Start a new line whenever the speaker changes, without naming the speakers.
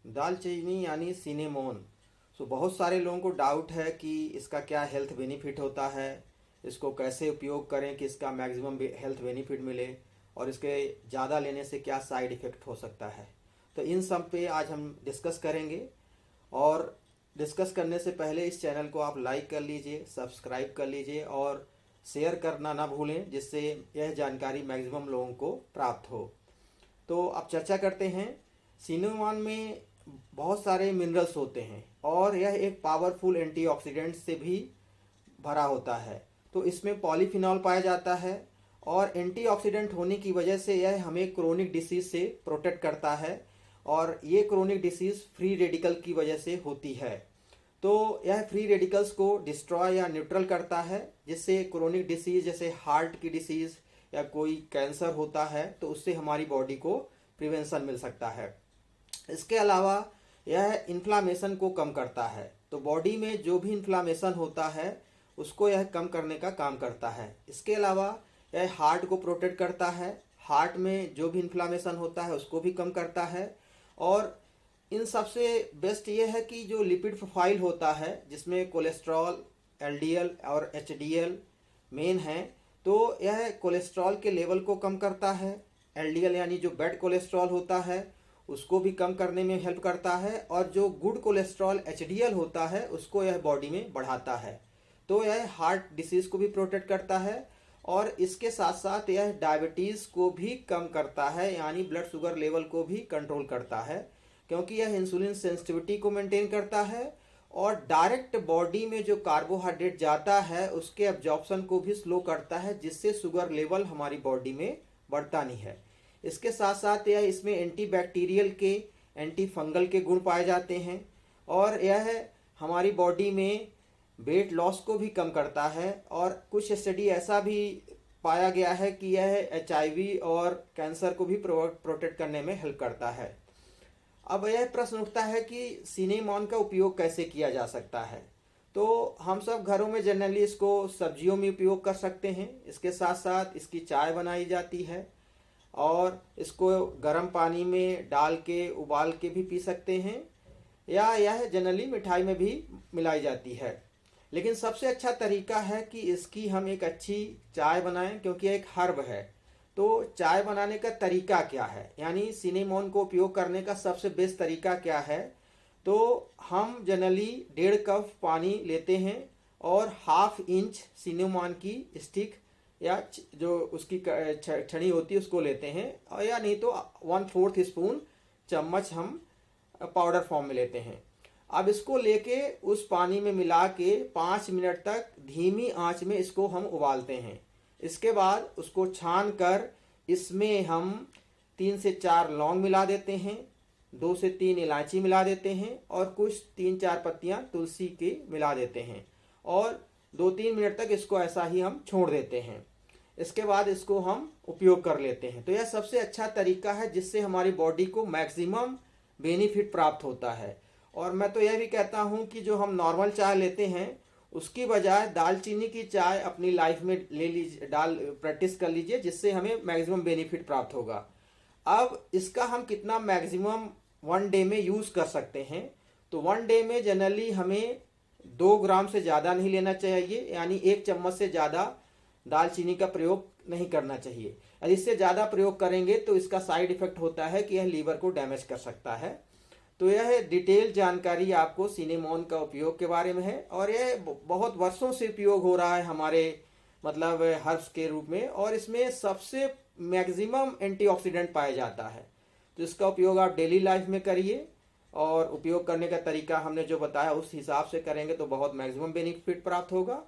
दालचीनी यानी सिनेमोन। बहुत सारे लोगों को डाउट है कि इसका क्या हेल्थ बेनिफिट होता है, इसको कैसे उपयोग करें कि इसका मैक्सिमम हेल्थ बेनिफिट मिले, और इसके ज़्यादा लेने से क्या साइड इफ़ेक्ट हो सकता है। तो इन सब पे आज हम डिस्कस करेंगे। और डिस्कस करने से पहले इस चैनल को आप लाइक कर लीजिए, सब्सक्राइब कर लीजिए और शेयर करना ना भूलें, जिससे यह जानकारी मैक्सिमम लोगों को प्राप्त हो। तो अब चर्चा करते हैं। सिनेमॉन में बहुत सारे मिनरल्स होते हैं और यह एक पावरफुल एंटीऑक्सीडेंट से भी भरा होता है। तो इसमें पॉलीफिनॉल पाया जाता है और एंटीऑक्सीडेंट होने की वजह से यह हमें क्रोनिक डिसीज से प्रोटेक्ट करता है, और ये क्रोनिक डिसीज फ्री रेडिकल की वजह से होती है। तो यह फ्री रेडिकल्स को डिस्ट्रॉय या न्यूट्रल करता है, जिससे क्रोनिक डिसीज जैसे हार्ट की डिसीज या कोई कैंसर होता है तो उससे हमारी बॉडी को प्रिवेंशन मिल सकता है। इसके अलावा यह इन्फ्लामेशन को कम करता है। तो बॉडी में जो भी इन्फ्लामेशन होता है उसको यह कम करने का काम करता है। इसके अलावा यह हार्ट को प्रोटेक्ट करता है, हार्ट में जो भी इन्फ्लामेशन होता है उसको भी कम करता है। और इन सबसे बेस्ट ये है कि जो लिपिड प्रोफाइल होता है, जिसमें कोलेस्ट्रॉल, एलडीएल और एचडीएल मेन है, तो यह कोलेस्ट्रॉल के लेवल को कम करता है। एलडीएल यानी जो बैड कोलेस्ट्रॉल होता है उसको भी कम करने में हेल्प करता है, और जो गुड कोलेस्ट्रॉल एचडीएल होता है उसको यह बॉडी में बढ़ाता है। तो यह हार्ट डिसीज को भी प्रोटेक्ट करता है, और इसके साथ साथ यह डायबिटीज़ को भी कम करता है, यानी ब्लड शुगर लेवल को भी कंट्रोल करता है, क्योंकि यह इंसुलिन सेंसिटिविटी को मेंटेन करता है, और डायरेक्ट बॉडी में जो कार्बोहाइड्रेट जाता है उसके एब्जॉर्प्शन को भी स्लो करता है, जिससे शुगर लेवल हमारी बॉडी में बढ़ता नहीं है। इसके साथ साथ यह इसमें एंटीबैक्टीरियल के, एंटी फंगल के गुण पाए जाते हैं, और यह हमारी बॉडी में वेट लॉस को भी कम करता है। और कुछ स्टडी ऐसा भी पाया गया है कि यह एचआईवी और कैंसर को भी प्रोटेक्ट करने में हेल्प करता है। अब यह प्रश्न उठता है कि सिनेमॉन का उपयोग कैसे किया जा सकता है। तो हम सब घरों में जनरली इसको सब्जियों में उपयोग कर सकते हैं। इसके साथ साथ इसकी चाय बनाई जाती है, और इसको गर्म पानी में डाल के उबाल के भी पी सकते हैं, या यह जनरली मिठाई में भी मिलाई जाती है। लेकिन सबसे अच्छा तरीका है कि इसकी हम एक अच्छी चाय बनाएं, क्योंकि एक हर्ब है। तो चाय बनाने का तरीका क्या है, यानी सिनेमॉन को उपयोग करने का सबसे बेस्ट तरीका क्या है। तो हम जनरली 1.5 कप पानी लेते हैं और 1/2 इंच सिनेमॉन की स्टिक या जो उसकी छड़ी होती है उसको लेते हैं, और या नहीं तो 1/4 स्पून चम्मच हम पाउडर फॉर्म में लेते हैं। अब इसको लेके उस पानी में मिला के 5 मिनट तक धीमी आंच में इसको हम उबालते हैं। इसके बाद उसको छान कर इसमें हम 3 से 4 लौंग मिला देते हैं, 2 से 3 इलायची मिला देते हैं, और कुछ 3-4 पत्तियां तुलसी की मिला देते हैं, और 2-3 मिनट तक इसको ऐसा ही हम छोड़ देते हैं। इसके बाद इसको हम उपयोग कर लेते हैं। तो यह सबसे अच्छा तरीका है जिससे हमारी बॉडी को मैक्सिमम बेनिफिट प्राप्त होता है। और मैं तो यह भी कहता हूं कि जो हम नॉर्मल चाय लेते हैं उसकी बजाय दालचीनी की चाय अपनी लाइफ में ले लीजिए, प्रैक्टिस कर लीजिए, जिससे हमें मैक्सिमम बेनिफिट प्राप्त होगा। अब इसका हम कितना मैक्सिमम 1 डे में यूज़ कर सकते हैं। तो 1 डे में जनरली हमें 2 ग्राम से ज़्यादा नहीं लेना चाहिए, यानी 1 चम्मच से ज़्यादा दालचीनी का प्रयोग नहीं करना चाहिए। और इससे ज़्यादा प्रयोग करेंगे तो इसका साइड इफेक्ट होता है कि यह लीवर को डैमेज कर सकता है। तो यह डिटेल जानकारी आपको सिनेमॉन का उपयोग के बारे में है, और यह बहुत वर्षों से उपयोग हो रहा है हमारे मतलब हर्ब्स के रूप में, और इसमें सबसे मैक्सिमम एंटीऑक्सीडेंट पाया जाता है। तो इसका उपयोग आप डेली लाइफ में करिए, और उपयोग करने का तरीका हमने जो बताया उस हिसाब से करेंगे तो बहुत मैक्सिमम बेनिफिट प्राप्त होगा।